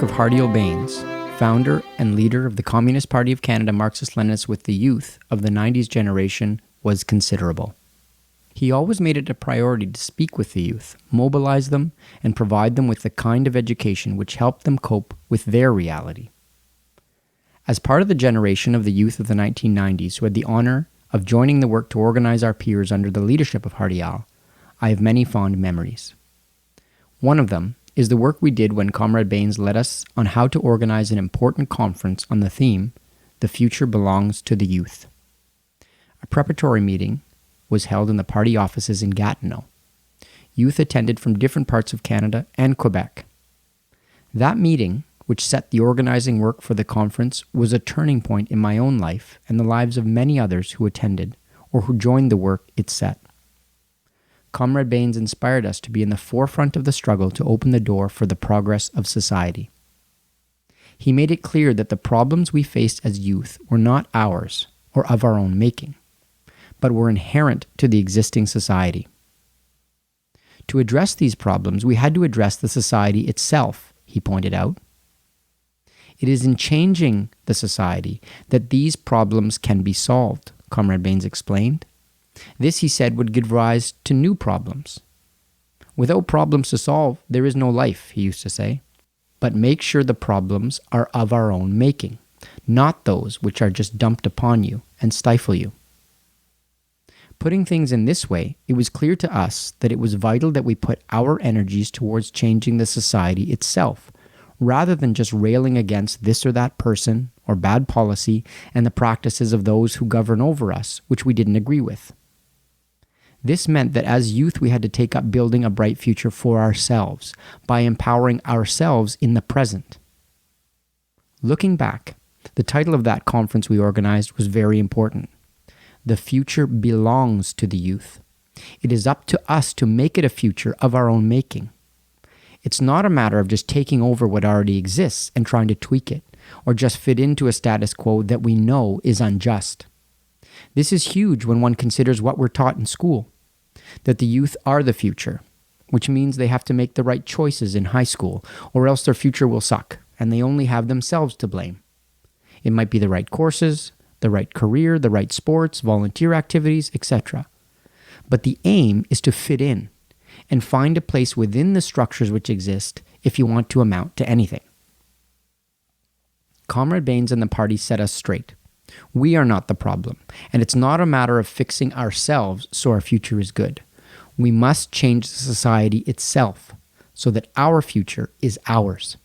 of Hardial Bains, founder and leader of the Communist Party of Canada Marxist-Leninists with the youth of the 90s generation, was considerable. He always made it a priority to speak with the youth, mobilize them, and provide them with the kind of education which helped them cope with their reality. As part of the generation of the youth of the 1990s who had the honor of joining the work to organize our peers under the leadership of Hardial, I have many fond memories. One of them is the work we did when Comrade Bains led us on how to organize an important conference on the theme, "The Future Belongs to the Youth." A preparatory meeting was held in the party offices in Gatineau. Youth attended from different parts of Canada and Quebec. That meeting, which set the organizing work for the conference, was a turning point in my own life and the lives of many others who attended or who joined the work it set. Comrade Bains inspired us to be in the forefront of the struggle to open the door for the progress of society. He made it clear that the problems we faced as youth were not ours or of our own making, but were inherent to the existing society. To address these problems, we had to address the society itself, he pointed out. It is in changing the society that these problems can be solved, Comrade Bains explained. This, he said, would give rise to new problems. Without problems to solve, there is no life, he used to say. But make sure the problems are of our own making, not those which are just dumped upon you and stifle you. Putting things in this way, it was clear to us that it was vital that we put our energies towards changing the society itself, rather than just railing against this or that person or bad policy and the practices of those who govern over us, which we didn't agree with. This meant that as youth we had to take up building a bright future for ourselves by empowering ourselves in the present. Looking back, the title of that conference we organized was very important. The future belongs to the youth. It is up to us to make it a future of our own making. It's not a matter of just taking over what already exists and trying to tweak it, or just fit into a status quo that we know is unjust. This is huge when one considers what we're taught in school, that the youth are the future, which means they have to make the right choices in high school, or else their future will suck, and they only have themselves to blame. It might be the right courses, the right career, the right sports, volunteer activities, etc. But the aim is to fit in and find a place within the structures which exist if you want to amount to anything. Comrade Bains and the party set us straight. We are not the problem, and it's not a matter of fixing ourselves so our future is good. We must change the society itself so that our future is ours.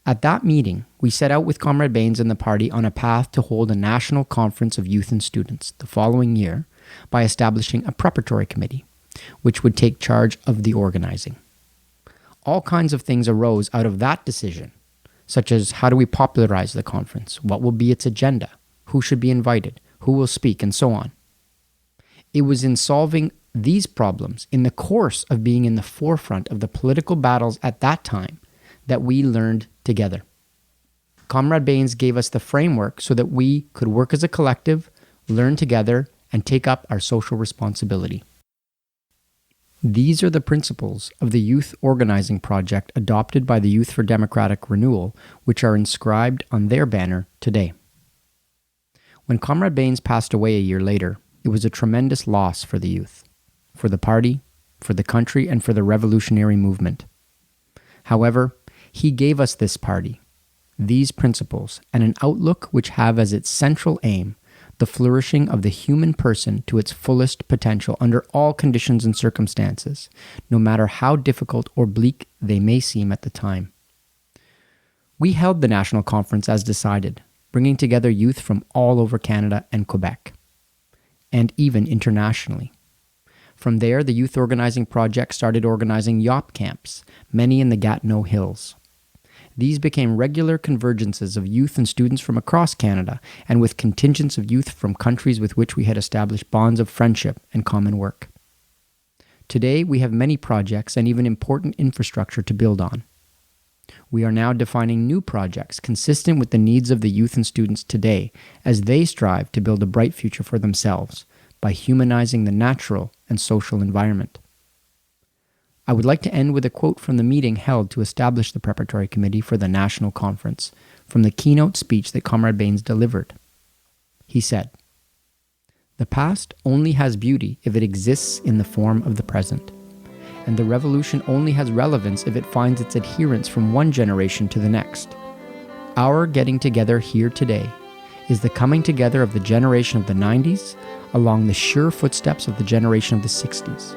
At that meeting, we set out with Comrade Bains and the party on a path to hold a national conference of youth and students the following year by establishing a preparatory committee, which would take charge of the organizing. All kinds of things arose out of that decision, such as how do we popularize the conference, what will be its agenda, who should be invited, who will speak, and so on. It was in solving these problems in the course of being in the forefront of the political battles at that time that we learned together. Comrade Bains gave us the framework so that we could work as a collective, learn together, and take up our social responsibility. These are the principles of the youth organizing project adopted by the Youth for Democratic Renewal, which are inscribed on their banner today. When Comrade Bains passed away a year later, it was a tremendous loss for the youth, for the party, for the country, and for the revolutionary movement. However, he gave us this party, these principles, and an outlook which have as its central aim the flourishing of the human person to its fullest potential under all conditions and circumstances, no matter how difficult or bleak they may seem at the time. We held the national conference as decided, bringing together youth from all over Canada and Quebec, and even internationally. From there, the youth organizing project started organizing YOP camps, many in the Gatineau Hills. These became regular convergences of youth and students from across Canada, and with contingents of youth from countries with which we had established bonds of friendship and common work. Today, we have many projects and even important infrastructure to build on. We are now defining new projects consistent with the needs of the youth and students today as they strive to build a bright future for themselves by humanizing the natural and social environment. I would like to end with a quote from the meeting held to establish the preparatory committee for the national conference, from the keynote speech that Comrade Bains delivered. He said, "The past only has beauty if it exists in the form of the present, and the revolution only has relevance if it finds its adherents from one generation to the next. Our getting together here today is the coming together of the generation of the 90s along the sure footsteps of the generation of the 60s,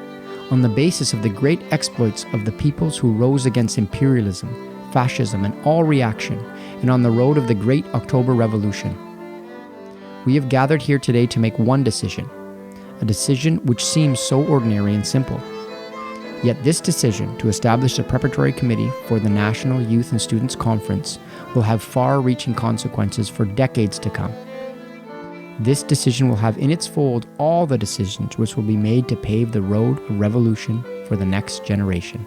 on the basis of the great exploits of the peoples who rose against imperialism, fascism, and all reaction, and on the road of the great October Revolution. We have gathered here today to make one decision, a decision which seems so ordinary and simple. Yet this decision to establish a preparatory committee for the National Youth and Students Conference will have far-reaching consequences for decades to come. This decision will have in its fold all the decisions which will be made to pave the road of revolution for the next generation."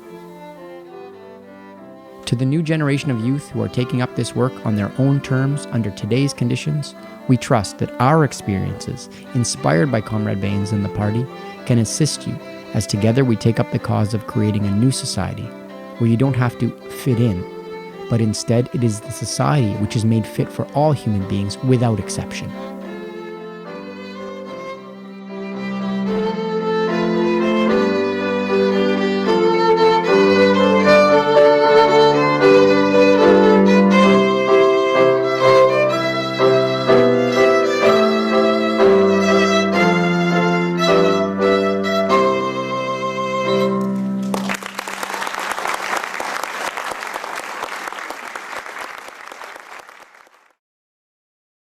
To the new generation of youth who are taking up this work on their own terms under today's conditions, we trust that our experiences, inspired by Comrade Bains and the party, can assist you as together we take up the cause of creating a new society where you don't have to fit in, but instead it is the society which is made fit for all human beings without exception.